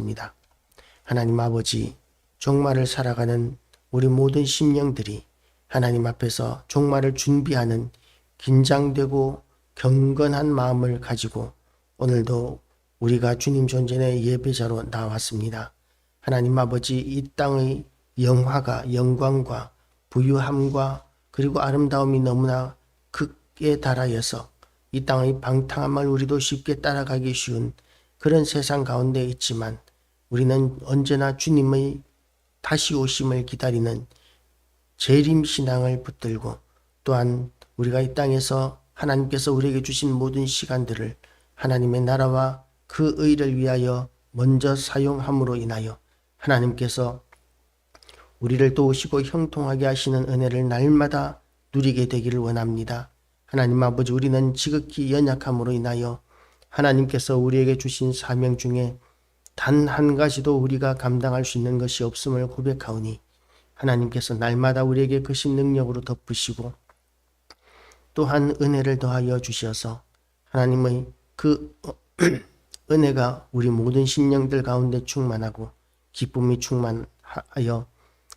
기도했습니다. 하나님 아버지, 종말을 살아가는 우리 모든 심령들이 하나님 앞에서 종말을 준비하는 긴장되고 경건한 마음을 가지고 오늘도 우리가 주님 존전의 예배자로 나왔습니다. 하나님 아버지, 이 땅의 영화가, 영광과 부유함과 그리고 아름다움이 너무나 극에 달하여서 이 땅의 방탕함을 우리도 쉽게 따라가기 쉬운 그런 세상 가운데 있지만, 우리는 언제나 주님의 다시 오심을 기다리는 재림신앙을 붙들고, 또한 우리가 이 땅에서 하나님께서 우리에게 주신 모든 시간들을 하나님의 나라와 그 의를 위하여 먼저 사용함으로 인하여 하나님께서 우리를 도우시고 형통하게 하시는 은혜를 날마다 누리게 되기를 원합니다. 하나님 아버지, 우리는 지극히 연약함으로 인하여 하나님께서 우리에게 주신 사명 중에 단 한 가지도 우리가 감당할 수 있는 것이 없음을 고백하오니, 하나님께서 날마다 우리에게 크신 능력으로 덮으시고 또한 은혜를 더하여 주셔서 하나님의 그 은혜가 우리 모든 심령들 가운데 충만하고 기쁨이 충만하여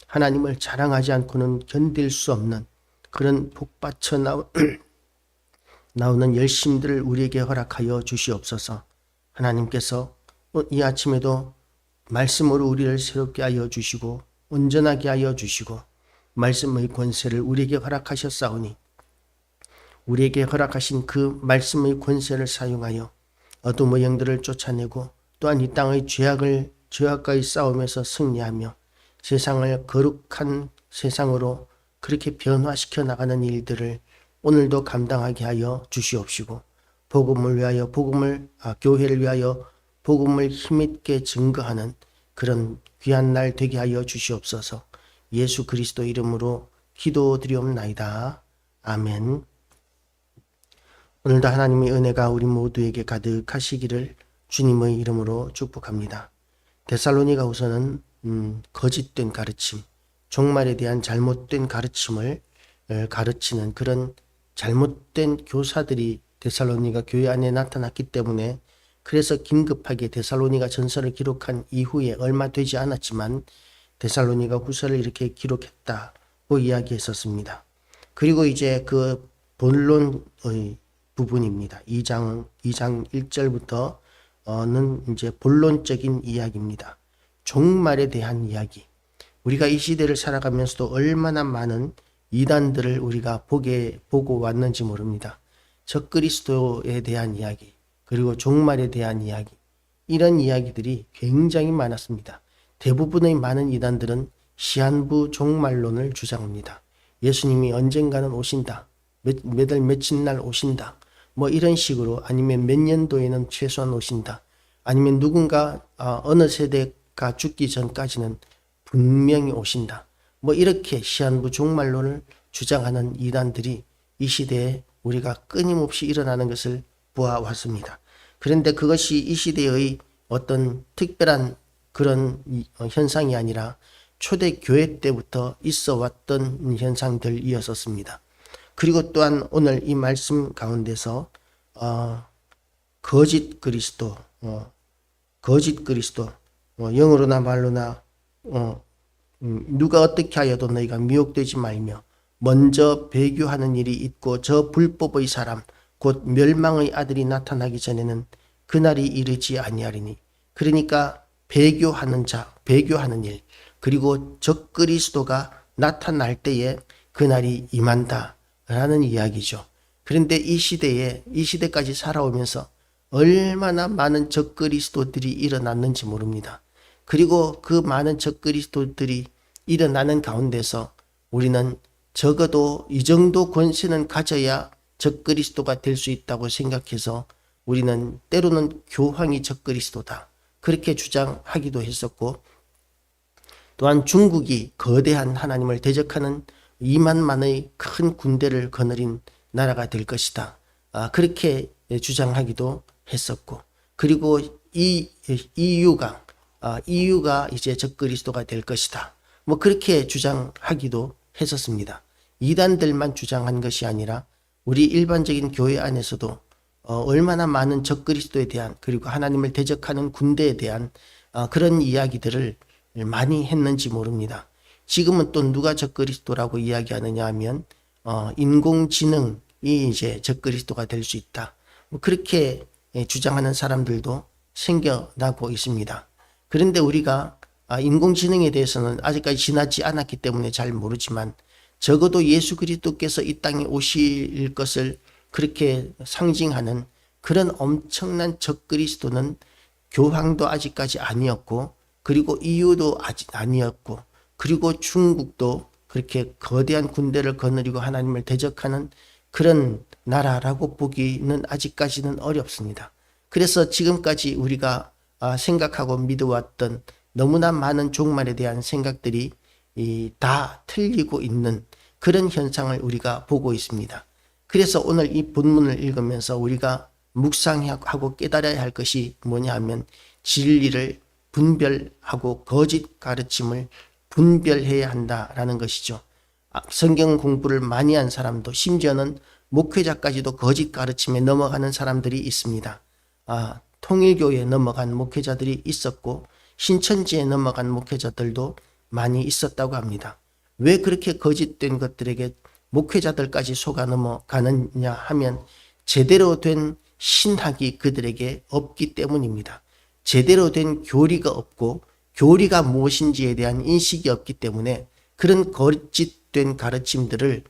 하나님을 자랑하지 않고는 견딜 수 없는 그런 복받쳐 나오는 열심들을 우리에게 허락하여 주시옵소서. 하나님께서 이 아침에도 말씀으로 우리를 새롭게 하여 주시고 온전하게 하여 주시고 말씀의 권세를 우리에게 허락하셨사오니, 우리에게 허락하신 그 말씀의 권세를 사용하여 어둠의 영들을 쫓아내고 또한 이 땅의 죄악과의 싸움에서 승리하며 세상을 거룩한 세상으로 그렇게 변화시켜 나가는 일들을 오늘도 감당하게 하여 주시옵시고, 복음을 위하여 교회를 위하여 복음을 힘있게 증거하는 그런 귀한 날 되게 하여 주시옵소서. 예수 그리스도 이름으로 기도드리옵나이다. 아멘. 오늘도 하나님의 은혜가 우리 모두에게 가득하시기를 주님의 이름으로 축복합니다. 데살로니가후서는 거짓된 가르침, 종말에 대한 잘못된 가르침을 가르치는 그런 잘못된 교사들이 데살로니가 교회 안에 나타났기 때문에, 그래서 긴급하게 데살로니가 전서를 기록한 이후에 얼마 되지 않았지만 데살로니가 후서를 이렇게 기록했다고 이야기했었습니다. 그리고 이제 그 본론의 부분입니다. 2장 1절부터는 이제 본론적인 이야기입니다. 종말에 대한 이야기. 우리가 이 시대를 살아가면서도 얼마나 많은 이단들을 우리가 보고 왔는지 모릅니다. 적그리스도에 대한 이야기, 그리고 종말에 대한 이야기, 이런 이야기들이 굉장히 많았습니다. 대부분의 많은 이단들은 시한부 종말론을 주장합니다. 예수님이 언젠가는 오신다, 몇 월 며칠 날 오신다, 뭐 이런 식으로, 아니면 몇 년도에는 최소한 오신다, 아니면 누군가 어느 세대가 죽기 전까지는 분명히 오신다, 뭐 이렇게 시한부 종말론을 주장하는 이단들이 이 시대에 우리가 끊임없이 일어나는 것을 보아왔습니다. 그런데 그것이 이 시대의 어떤 특별한 그런 현상이 아니라 초대 교회 때부터 있어 왔던 현상들이었습니다. 그리고 또한 오늘 이 말씀 가운데서 거짓 그리스도, 영어로나 말로나 누가 어떻게 하여도 너희가 미혹되지 말며 먼저 배교하는 일이 있고 저 불법의 사람 곧 멸망의 아들이 나타나기 전에는 그날이 이르지 아니하리니. 그러니까 배교하는 일, 그리고 적그리스도가 나타날 때에 그날이 임한다 라는 이야기죠. 그런데 이 시대까지 살아오면서 얼마나 많은 적그리스도들이 일어났는지 모릅니다. 그리고 그 많은 적그리스도들이 일어나는 가운데서 우리는 적어도 이 정도 권세는 가져야 적그리스도가 될 수 있다고 생각해서 우리는 때로는 교황이 적그리스도다, 그렇게 주장하기도 했었고, 또한 중국이 거대한 하나님을 대적하는 2만만의 큰 군대를 거느린 나라가 될 것이다, 그렇게 주장하기도 했었고, 그리고 EU가 이제 적그리스도가 될 것이다, 뭐 그렇게 주장하기도 했었습니다. 이단들만 주장한 것이 아니라 우리 일반적인 교회 안에서도 얼마나 많은 적그리스도에 대한, 그리고 하나님을 대적하는 군대에 대한 그런 이야기들을 많이 했는지 모릅니다. 지금은 또 누가 적그리스도라고 이야기하느냐 하면 인공지능이 이제 적그리스도가 될 수 있다. 그렇게 주장하는 사람들도 생겨나고 있습니다. 그런데 우리가 인공지능에 대해서는 아직까지 지나지 않았기 때문에 잘 모르지만 적어도 예수 그리스도께서 이 땅에 오실 것을 그렇게 상징하는 그런 엄청난 적그리스도는 교황도 아직까지 아니었고, 그리고 EU도 아직 아니었고, 그리고 중국도 그렇게 거대한 군대를 거느리고 하나님을 대적하는 그런 나라라고 보기는 아직까지는 어렵습니다. 그래서 지금까지 우리가 생각하고 믿어왔던 너무나 많은 종말에 대한 생각들이 다 틀리고 있는 그런 현상을 우리가 보고 있습니다. 그래서 오늘 이 본문을 읽으면서 우리가 묵상하고 깨달아야 할 것이 뭐냐 하면 진리를 분별하고 거짓 가르침을 분별해야 한다라는 것이죠. 성경 공부를 많이 한 사람도 심지어는 목회자까지도 거짓 가르침에 넘어가는 사람들이 있습니다. 통일교에 넘어간 목회자들이 있었고 신천지에 넘어간 목회자들도 많이 있었다고 합니다. 왜 그렇게 거짓된 것들에게 목회자들까지 속아 넘어가느냐 하면 제대로 된 신학이 그들에게 없기 때문입니다. 제대로 된 교리가 없고 교리가 무엇인지에 대한 인식이 없기 때문에 그런 거짓된 가르침들을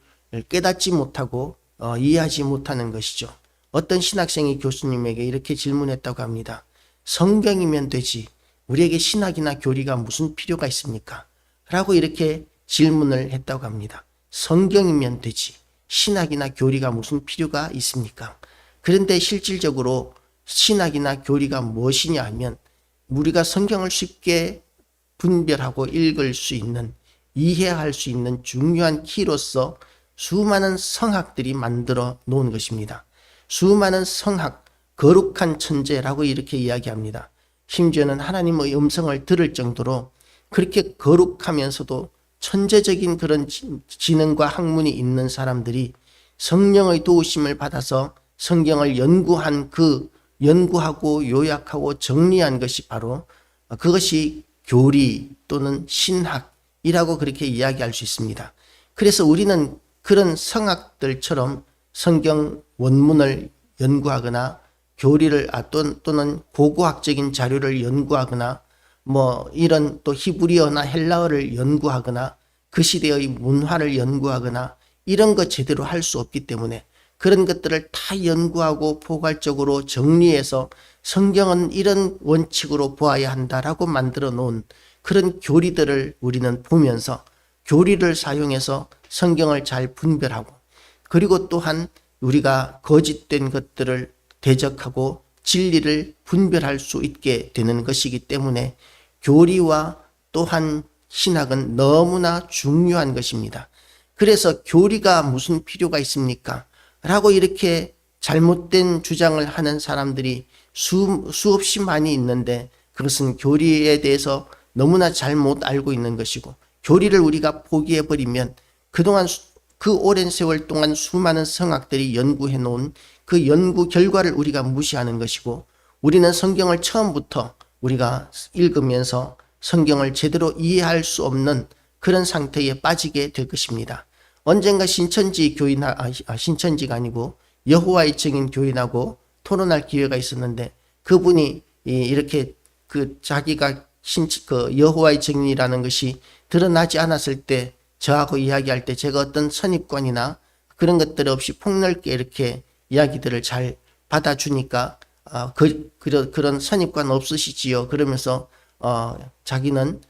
깨닫지 못하고 이해하지 못하는 것이죠. 어떤 신학생이 교수님에게 이렇게 질문했다고 합니다. 성경이면 되지 우리에게 신학이나 교리가 무슨 필요가 있습니까? 라고 이렇게 질문을 했다고 합니다. 성경이면 되지 신학이나 교리가 무슨 필요가 있습니까? 그런데 실질적으로 신학이나 교리가 무엇이냐 하면 우리가 성경을 쉽게 분별하고 읽을 수 있는, 이해할 수 있는 중요한 키로서 수많은 성학들이 만들어 놓은 것입니다. 수많은 성학, 거룩한 천재라고 이렇게 이야기합니다. 심지어는 하나님의 음성을 들을 정도로 그렇게 거룩하면서도 천재적인 그런 지능과 학문이 있는 사람들이 성령의 도우심을 받아서 성경을 연구하고 요약하고 정리한 것이 바로 그것이 교리 또는 신학이라고 그렇게 이야기할 수 있습니다. 그래서 우리는 그런 성학들처럼 성경 원문을 연구하거나 교리를 또는 고고학적인 자료를 연구하거나 이런 또 히브리어나 헬라어를 연구하거나 그 시대의 문화를 연구하거나 이런 거 제대로 할 수 없기 때문에 그런 것들을 다 연구하고 포괄적으로 정리해서 성경은 이런 원칙으로 보아야 한다라고 만들어 놓은 그런 교리들을 우리는 보면서 교리를 사용해서 성경을 잘 분별하고 그리고 또한 우리가 거짓된 것들을 대적하고 진리를 분별할 수 있게 되는 것이기 때문에 교리와 또한 신학은 너무나 중요한 것입니다. 그래서 교리가 무슨 필요가 있습니까? 라고 이렇게 잘못된 주장을 하는 사람들이 수없이 많이 있는데 그것은 교리에 대해서 너무나 잘못 알고 있는 것이고 교리를 우리가 포기해버리면 그동안 그 오랜 세월 동안 수많은 성학들이 연구해 놓은 그 연구 결과를 우리가 무시하는 것이고 우리는 성경을 처음부터 우리가 읽으면서 성경을 제대로 이해할 수 없는 그런 상태에 빠지게 될 것입니다. 언젠가 신천지가 아니고 여호와의 증인 교인하고 토론할 기회가 있었는데 그분이 이렇게 자기가 여호와의 증인이라는 것이 드러나지 않았을 때 저하고 이야기할 때 제가 어떤 선입관이나 그런 것들 없이 폭넓게 이렇게 이야기들을 잘 받아주니까 그런 선입관 없으시지요. 그러면서 자기는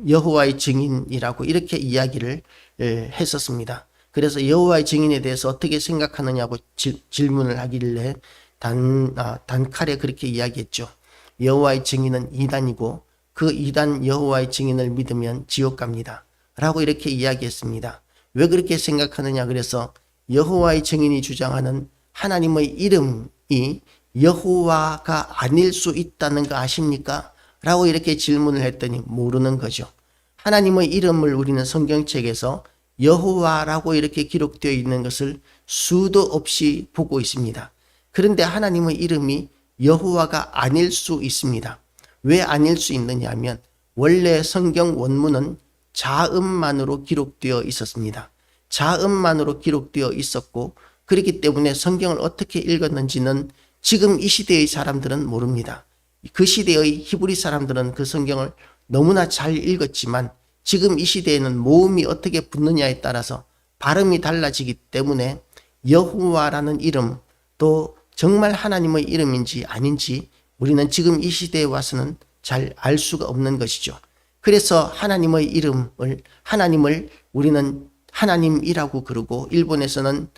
여호와의 증인이라고 이렇게 이야기를 했었습니다. 그래서 여호와의 증인에 대해서 어떻게 생각하느냐고 질문을 하길래 단칼에 그렇게 이야기했죠. 여호와의 증인은 이단이고 그 이단 여호와의 증인을 믿으면 지옥 갑니다. 라고 이렇게 이야기했습니다. 왜 그렇게 생각하느냐 그래서 여호와의 증인이 주장하는 하나님의 이름이 여호와가 아닐 수 있다는 거 아십니까? 라고 이렇게 질문을 했더니 모르는 거죠. 하나님의 이름을 우리는 성경책에서 여호와라고 이렇게 기록되어 있는 것을 수도 없이 보고 있습니다. 그런데 하나님의 이름이 여호와가 아닐 수 있습니다. 왜 아닐 수 있느냐 하면 원래 성경 원문은 자음만으로 기록되어 있었습니다. 자음만으로 기록되어 있었고 그렇기 때문에 성경을 어떻게 읽었는지는 지금 이 시대의 사람들은 모릅니다. 그 시대의 히브리 사람들은 그 성경을 너무나 잘 읽었지만 지금 이 시대에는 모음이 어떻게 붙느냐에 따라서 발음이 달라지기 때문에 여호와라는 이름 또 정말 하나님의 이름인지 아닌지 우리는 지금 이 시대에 와서는 잘 알 수가 없는 것이죠. 그래서 하나님의 하나님을 우리는 하나님이라고 그러고 일본에서는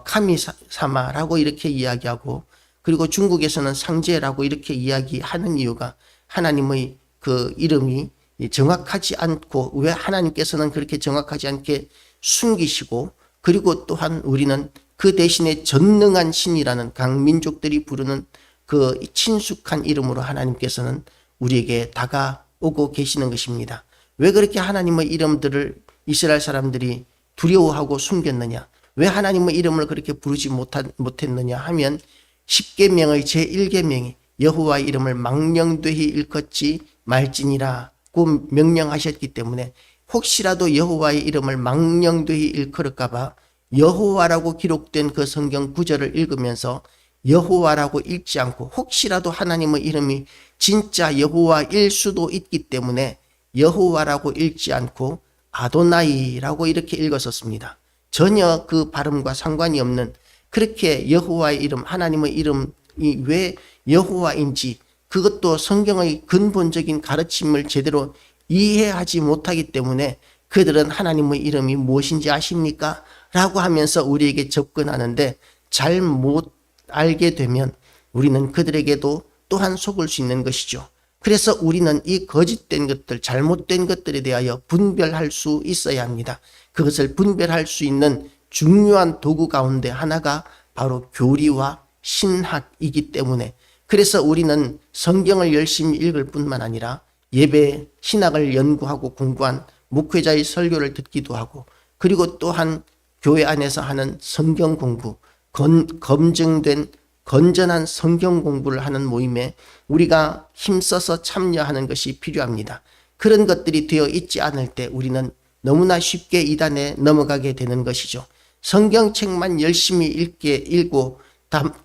카미사마라고 이렇게 이야기하고 그리고 중국에서는 상제라고 이렇게 이야기하는 이유가 하나님의 그 이름이 정확하지 않고 왜 하나님께서는 그렇게 정확하지 않게 숨기시고 그리고 또한 우리는 그 대신에 전능한 신이라는 강민족들이 부르는 그 친숙한 이름으로 하나님께서는 우리에게 다가오고 계시는 것입니다. 왜 그렇게 하나님의 이름들을 이스라엘 사람들이 두려워하고 숨겼느냐? 왜 하나님의 이름을 그렇게 부르지 못했느냐 하면 10계명의 제1계명이 여호와의 이름을 망령되이 일컫지 말지니라고 명령하셨기 때문에 혹시라도 여호와의 이름을 망령되이 일컬을까 봐 여호와라고 기록된 그 성경 구절을 읽으면서 여호와라고 읽지 않고 혹시라도 하나님의 이름이 진짜 여호와일 수도 있기 때문에 여호와라고 읽지 않고 아도나이라고 이렇게 읽었었습니다. 전혀 그 발음과 상관이 없는 그렇게 여호와의 이름, 하나님의 이름이 왜 여호와인지 그것도 성경의 근본적인 가르침을 제대로 이해하지 못하기 때문에 그들은 하나님의 이름이 무엇인지 아십니까? 라고 하면서 우리에게 접근하는데 잘 못 알게 되면 우리는 그들에게도 또한 속을 수 있는 것이죠. 그래서 우리는 이 거짓된 것들, 잘못된 것들에 대하여 분별할 수 있어야 합니다. 그것을 분별할 수 있는 중요한 도구 가운데 하나가 바로 교리와 신학이기 때문에 그래서 우리는 성경을 열심히 읽을 뿐만 아니라 예배, 신학을 연구하고 공부한 목회자의 설교를 듣기도 하고 그리고 또한 교회 안에서 하는 성경 공부, 검증된 건전한 성경 공부를 하는 모임에 우리가 힘써서 참여하는 것이 필요합니다. 그런 것들이 되어 있지 않을 때 우리는 너무나 쉽게 이단에 넘어가게 되는 것이죠. 성경책만 열심히 읽고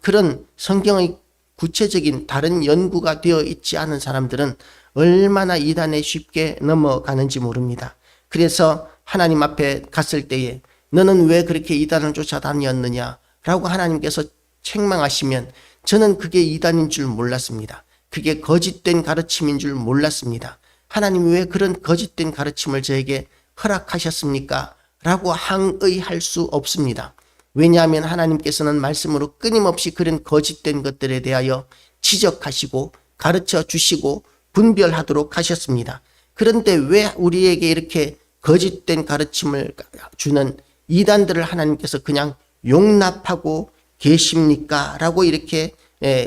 그런 성경의 구체적인 다른 연구가 되어 있지 않은 사람들은 얼마나 이단에 쉽게 넘어가는지 모릅니다. 그래서 하나님 앞에 갔을 때에 너는 왜 그렇게 이단을 쫓아다녔느냐 라고 하나님께서 책망하시면 저는 그게 이단인 줄 몰랐습니다. 그게 거짓된 가르침인 줄 몰랐습니다. 하나님 왜 그런 거짓된 가르침을 저에게 허락하셨습니까? 라고 항의할 수 없습니다. 왜냐하면 하나님께서는 말씀으로 끊임없이 그런 거짓된 것들에 대하여 지적하시고 가르쳐 주시고 분별하도록 하셨습니다. 그런데 왜 우리에게 이렇게 거짓된 가르침을 주는 이단들을 하나님께서 그냥 용납하고 계십니까? 라고 이렇게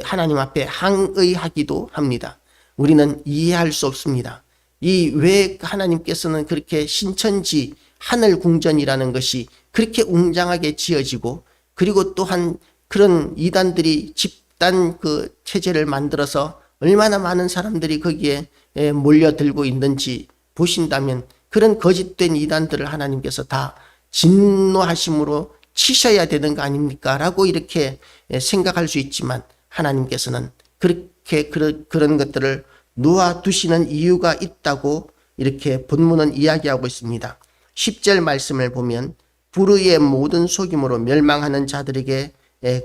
하나님 앞에 항의하기도 합니다. 우리는 이해할 수 없습니다. 왜 하나님께서는 그렇게 신천지 하늘궁전이라는 것이 그렇게 웅장하게 지어지고 그리고 또한 그런 이단들이 집단 그 체제를 만들어서 얼마나 많은 사람들이 거기에 몰려들고 있는지 보신다면 그런 거짓된 이단들을 하나님께서 다 진노하심으로 치셔야 되는 거 아닙니까? 라고 이렇게 생각할 수 있지만 하나님께서는 그렇게 그런 것들을 놓아두시는 이유가 있다고 이렇게 본문은 이야기하고 있습니다. 10절 말씀을 보면 불의의 모든 속임으로 멸망하는 자들에게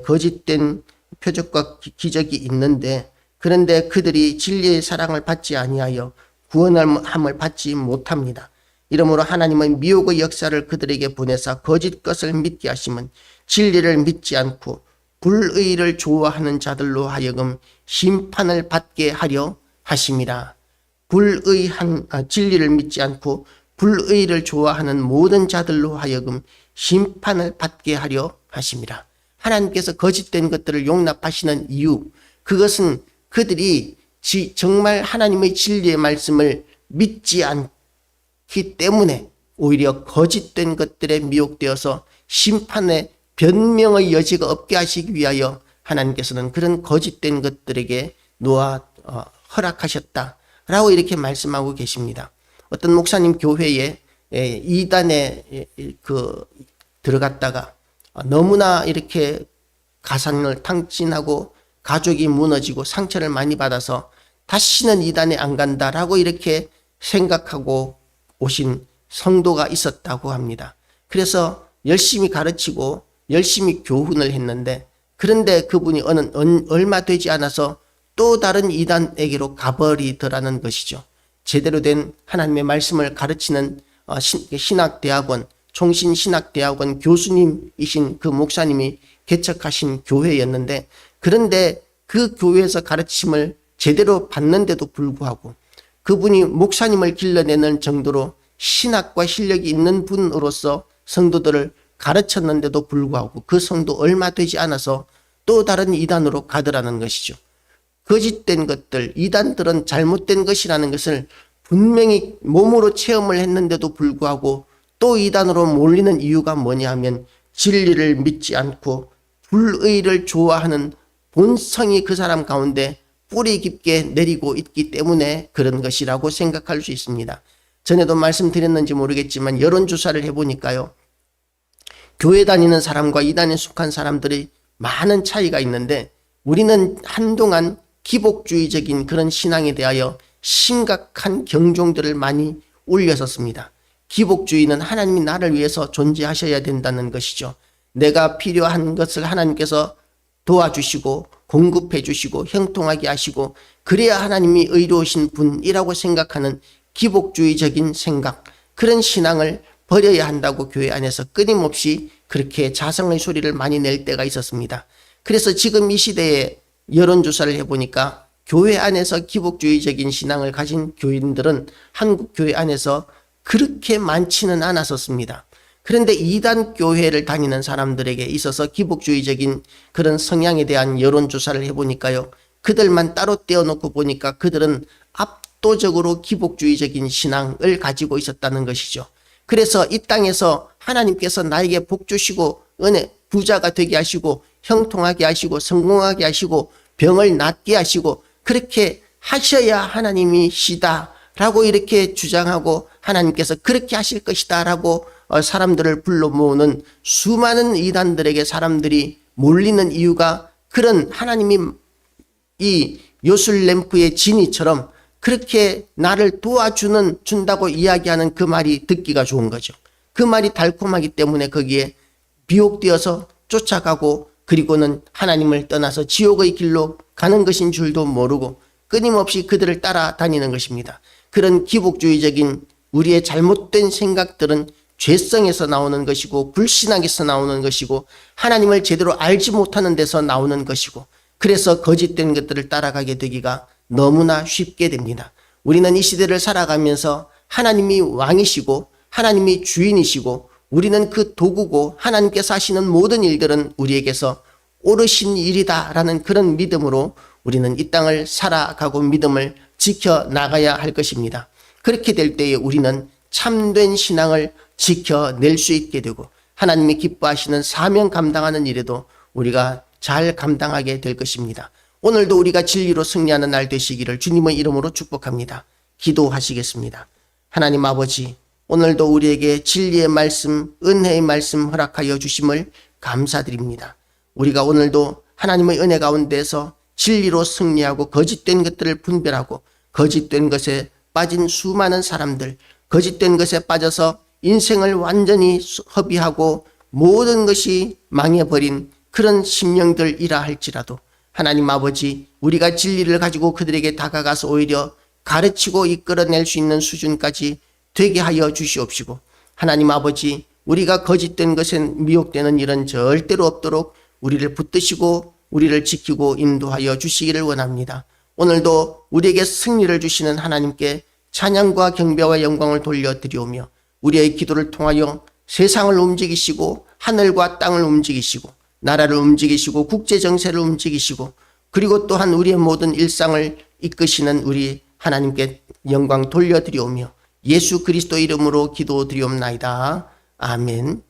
거짓된 표적과 기적이 있는데 그런데 그들이 진리의 사랑을 받지 아니하여 구원함을 받지 못합니다. 이러므로 하나님은 미혹의 역사를 그들에게 보내사 거짓 것을 믿게 하시면 진리를 믿지 않고 불의를 좋아하는 자들로 하여금 심판을 받게 하려 하심이라. 진리를 믿지 않고 불의를 좋아하는 모든 자들로 하여금 심판을 받게 하려 하심이라. 하나님께서 거짓된 것들을 용납하시는 이유, 그것은 그들이 정말 하나님의 진리의 말씀을 믿지 않기 때문에 오히려 거짓된 것들에 미혹되어서 심판의 변명의 여지가 없게 하시기 위하여 하나님께서는 그런 거짓된 것들에게 허락하셨다라고 이렇게 말씀하고 계십니다. 어떤 목사님 교회에 이단에 들어갔다가 너무나 이렇게 가상을 탕진하고 가족이 무너지고 상처를 많이 받아서 다시는 이단에 안 간다라고 이렇게 생각하고 오신 성도가 있었다고 합니다. 그래서 열심히 가르치고 열심히 교훈을 했는데, 그런데 그분이 얼마 되지 않아서 또 다른 이단에게로 가버리더라는 것이죠. 제대로 된 하나님의 말씀을 가르치는 신학대학원, 총신신학대학원 교수님이신 그 목사님이 개척하신 교회였는데, 그런데 그 교회에서 가르침을 제대로 받는데도 불구하고 그분이 목사님을 길러내는 정도로 신학과 실력이 있는 분으로서 성도들을 가르쳤는데도 불구하고 그 성도 얼마 되지 않아서 또 다른 이단으로 가더라는 것이죠. 거짓된 것들, 이단들은 잘못된 것이라는 것을 분명히 몸으로 체험을 했는데도 불구하고 또 이단으로 몰리는 이유가 뭐냐 하면 진리를 믿지 않고 불의를 좋아하는 본성이 그 사람 가운데 뿌리 깊게 내리고 있기 때문에 그런 것이라고 생각할 수 있습니다. 전에도 말씀드렸는지 모르겠지만 여론조사를 해보니까요, 교회 다니는 사람과 이단에 속한 사람들이 많은 차이가 있는데, 우리는 한동안 기복주의적인 그런 신앙에 대하여 심각한 경종들을 많이 울렸었습니다. 기복주의는 하나님이 나를 위해서 존재하셔야 된다는 것이죠. 내가 필요한 것을 하나님께서 도와주시고 공급해 주시고 형통하게 하시고 그래야 하나님이 의로우신 분이라고 생각하는 기복주의적인 생각, 그런 신앙을 버려야 한다고 교회 안에서 끊임없이 그렇게 자성의 소리를 많이 낼 때가 있었습니다. 그래서 지금 이 시대에 여론조사를 해보니까 교회 안에서 기복주의적인 신앙을 가진 교인들은 한국 교회 안에서 그렇게 많지는 않았었습니다. 그런데 이단 교회를 다니는 사람들에게 있어서 기복주의적인 그런 성향에 대한 여론조사를 해보니까요, 그들만 따로 떼어놓고 보니까 그들은 압도적으로 기복주의적인 신앙을 가지고 있었다는 것이죠. 그래서 이 땅에서 하나님께서 나에게 복 주시고 은혜 부자가 되게 하시고 형통하게 하시고 성공하게 하시고 병을 낫게 하시고 그렇게 하셔야 하나님이시다 라고 이렇게 주장하고 하나님께서 그렇게 하실 것이다 라고 사람들을 불러 모으는 수많은 이단들에게 사람들이 몰리는 이유가 그런 하나님이 이 요술램프의 진이처럼 그렇게 나를 준다고 이야기하는 그 말이 듣기가 좋은 거죠. 그 말이 달콤하기 때문에 거기에 미혹되어서 쫓아가고, 그리고는 하나님을 떠나서 지옥의 길로 가는 것인 줄도 모르고 끊임없이 그들을 따라다니는 것입니다. 그런 기복주의적인 우리의 잘못된 생각들은 죄성에서 나오는 것이고 불신앙에서 나오는 것이고 하나님을 제대로 알지 못하는 데서 나오는 것이고, 그래서 거짓된 것들을 따라가게 되기가 너무나 쉽게 됩니다. 우리는 이 시대를 살아가면서 하나님이 왕이시고 하나님이 주인이시고 우리는 그 도구고 하나님께서 하시는 모든 일들은 우리에게서 옳으신 일이다라는 그런 믿음으로 우리는 이 땅을 살아가고 믿음을 지켜나가야 할 것입니다. 그렇게 될 때에 우리는 참된 신앙을 지켜낼 수 있게 되고 하나님이 기뻐하시는 사명 감당하는 일에도 우리가 잘 감당하게 될 것입니다. 오늘도 우리가 진리로 승리하는 날 되시기를 주님의 이름으로 축복합니다. 기도하시겠습니다. 하나님 아버지, 오늘도 우리에게 진리의 말씀, 은혜의 말씀 허락하여 주심을 감사드립니다. 우리가 오늘도 하나님의 은혜 가운데서 진리로 승리하고 거짓된 것들을 분별하고 거짓된 것에 빠진 수많은 사람들, 거짓된 것에 빠져서 인생을 완전히 허비하고 모든 것이 망해버린 그런 심령들이라 할지라도 하나님 아버지, 우리가 진리를 가지고 그들에게 다가가서 오히려 가르치고 이끌어낼 수 있는 수준까지 되게 하여 주시옵시고, 하나님 아버지, 우리가 거짓된 것에 미혹되는 일은 절대로 없도록 우리를 붙드시고 우리를 지키고 인도하여 주시기를 원합니다. 오늘도 우리에게 승리를 주시는 하나님께 찬양과 경배와 영광을 돌려드리오며 우리의 기도를 통하여 세상을 움직이시고 하늘과 땅을 움직이시고 나라를 움직이시고 국제정세를 움직이시고 그리고 또한 우리의 모든 일상을 이끄시는 우리 하나님께 영광 돌려드리오며 예수 그리스도 이름으로 기도드리옵나이다. 아멘.